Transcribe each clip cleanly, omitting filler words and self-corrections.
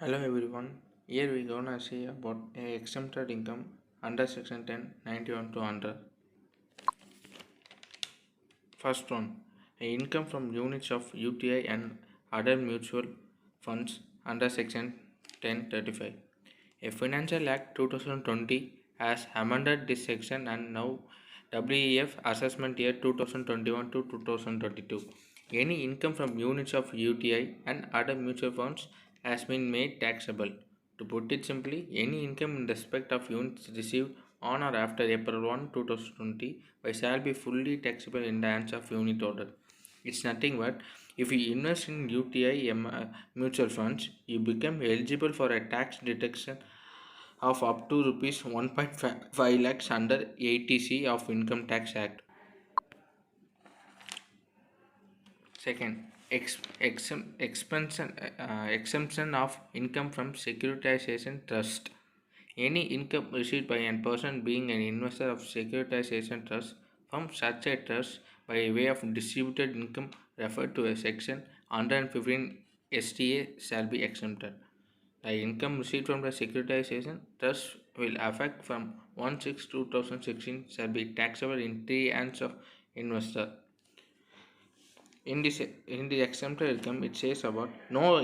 Hello everyone. Here we gonna see about a exempted income under section 10 91 to 100. First one, a income from units of UTI and other mutual funds under section 1035. A Financial Act 2020 has amended this section and now WEF assessment year 2021 to 2022. Any income from units of UTI and other mutual funds has been made taxable. To put it simply, any income in respect of units received on or after April 1, 2020 shall be fully taxable in the hands of unit holder. It's nothing but if you invest in UTI mutual funds, you become eligible for a tax deduction of up to rupees 1.5 lakhs under 80C of Income Tax Act. Second, exemption of income from securitization trust. Any income received by a person being an investor of securitization trust from such a trust by way of distributed income referred to as section 115 STA shall be exempted. The income received from the securitization trust will affect from 1/6/2016 shall be taxable in three hands of investor. In the exempted income, it says about no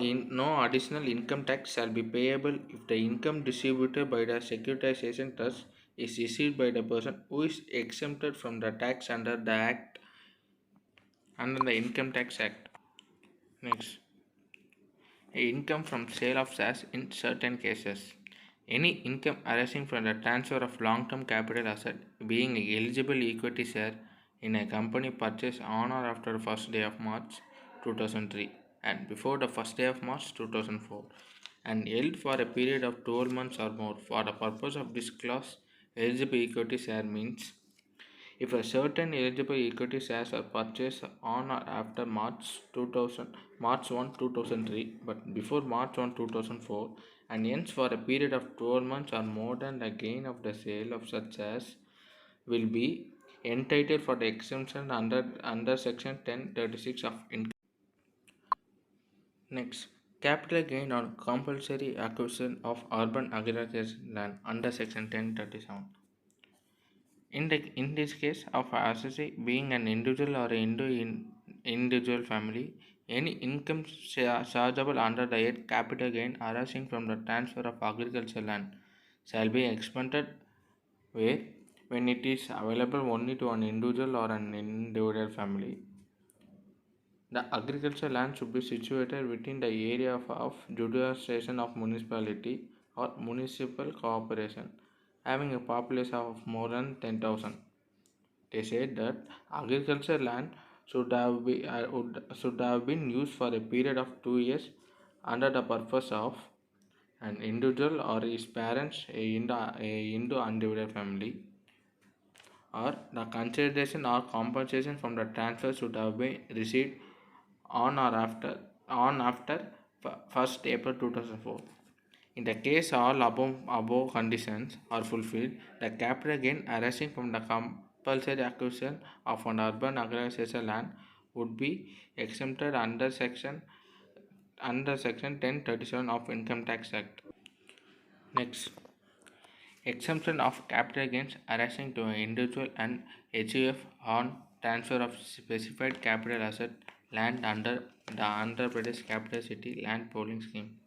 additional income tax shall be payable if the income distributed by the securitization trust is received by the person who is exempted from the tax under the Income Tax Act. Next, income from sale of shares in certain cases. Any income arising from the transfer of long-term capital asset being an eligible equity share in a company purchased on or after the first day of March 2003 and before the first day of March 2004 and held for a period of 12 months or more for the purpose of this clause, eligible equity share means if a certain eligible equity shares are purchased on or after March 1 2003 but before March 1 2004 and hence for a period of 12 months or more than the gain of the sale of such shares will be entitled for the exemption under section 1036 of income. Next, capital gain on compulsory acquisition of urban agricultural land under section 1037. In this case of a associate being an individual or individual family, any income chargeable under the head capital gain arising from the transfer of agricultural land shall be expended where when it is available only to an individual or an individual family. The agricultural land should be situated within the area of jurisdiction of municipality or municipal corporation having a population of more than 10,000. They said that agricultural land should have been used for a period of 2 years under the purpose of an individual or his parents, a Hindu undivided family, or the consideration or compensation from the transfer should have been received on or after 1st April 2004. In the case all above conditions are fulfilled, the capital gain arising from the compulsory acquisition of an urban agricultural land would be exempted under section 1037 of Income Tax Act. Next, exemption of capital gains arising to an individual and HUF on transfer of specified capital asset land under the Andhra Pradesh Capital City Land Pooling Scheme.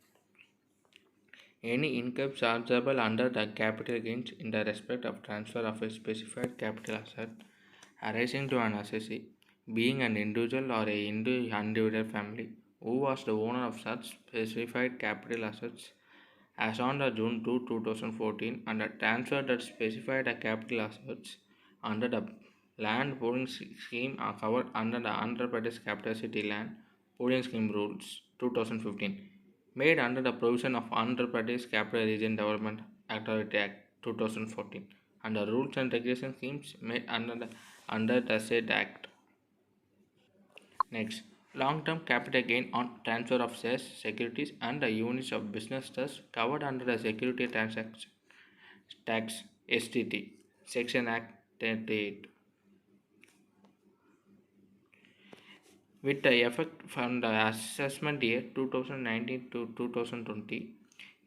Any income chargeable under the capital gains in the respect of transfer of a specified capital asset arising to an assessee, being an individual or a individual family who was the owner of such specified capital assets as on the June 2, 2014 and transferred that specified capital assets under the land pooling scheme are covered under the Andhra Pradesh Capital City Land Pooling Scheme Rules 2015 made under the provision of Andhra Pradesh Capital Region Development Authority Act 2014 and the rules and regulation schemes made under the said act. Next, long-term capital gain on transfer of shares, securities and the units of business trust covered under the Security Transaction Tax STT Section Act 38. With the effect from the assessment year 2019 to 2020,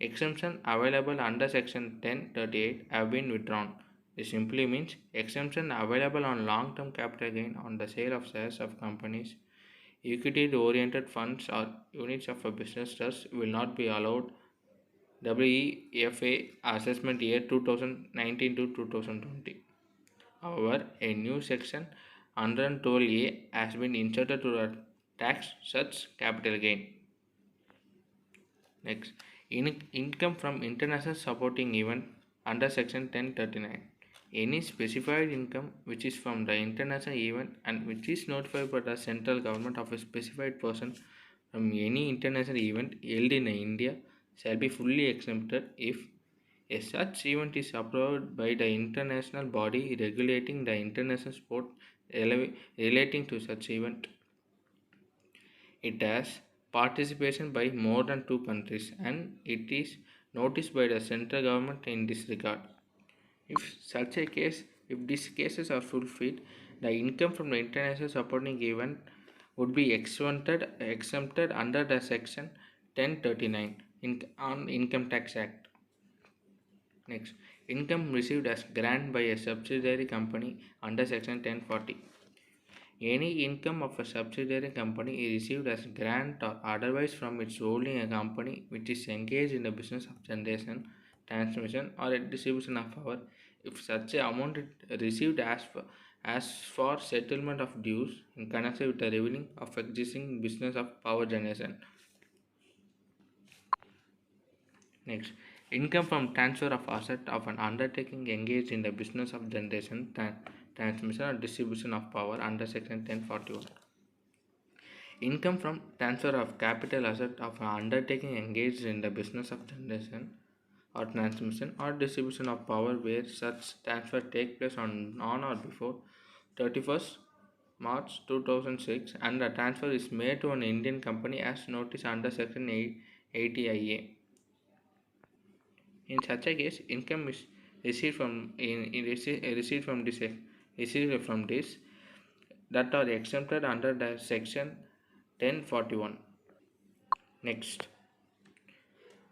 exemption available under Section 1038 have been withdrawn. This simply means exemption available on long-term capital gain on the sale of shares of companies, equity-oriented funds or units of a business trust will not be allowed. WEFA assessment year 2019 to 2020. However, a new section 112A has been inserted to tax such capital gain. Next, income from international supporting event under section 1039. Any specified income which is from the international event and which is notified by the central government of a specified person from any international event held in India shall be fully exempted if a such event is approved by the international body regulating the international sport relating to such event. It has participation by more than two countries and it is noticed by the central government in this regard. If these cases are fulfilled, the income from the international supporting event would be exempted under the section 1039 on Income Tax Act. Next, income received as grant by a subsidiary company under section 1040. Any income of a subsidiary company is received as grant or otherwise from its holding a company which is engaged in the business of generation, transmission, or distribution of power. If such a amount is received as for settlement of dues in connection with the revenue of existing business of power generation. Next, income from transfer of asset of an undertaking engaged in the business of generation, transmission, or distribution of power under section 1041. Income from transfer of capital asset of an undertaking engaged in the business of generation or transmission or distribution of power where such transfer take place on or before 31st March 2006 and the transfer is made to an Indian company as noticed under section 80 IA. In such a case, income is received from received from this that are exempted under the section 1041. Next,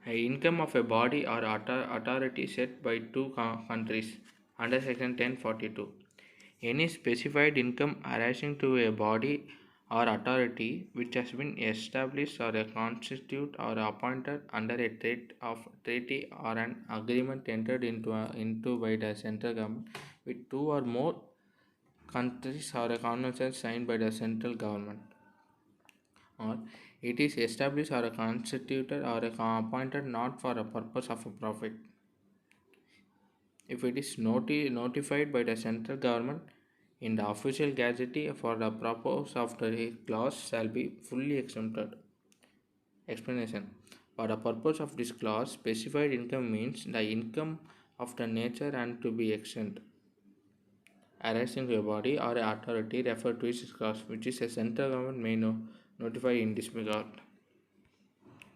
income of a body or authority set by two countries under section 1042. Any specified income arising to a body or authority which has been established or a constitute or appointed under a treaty or an agreement entered into by the central government with two or more countries or a convention signed by the central government, or it is established or constituted or appointed not for a purpose of a profit. If it is notified by the central government in the official gazette for the purpose of the clause shall be fully exempted. Explanation. For the purpose of this clause, specified income means the income of the nature and to be exempt arising to a body or authority referred to this clause, which is a central government may notify in this regard.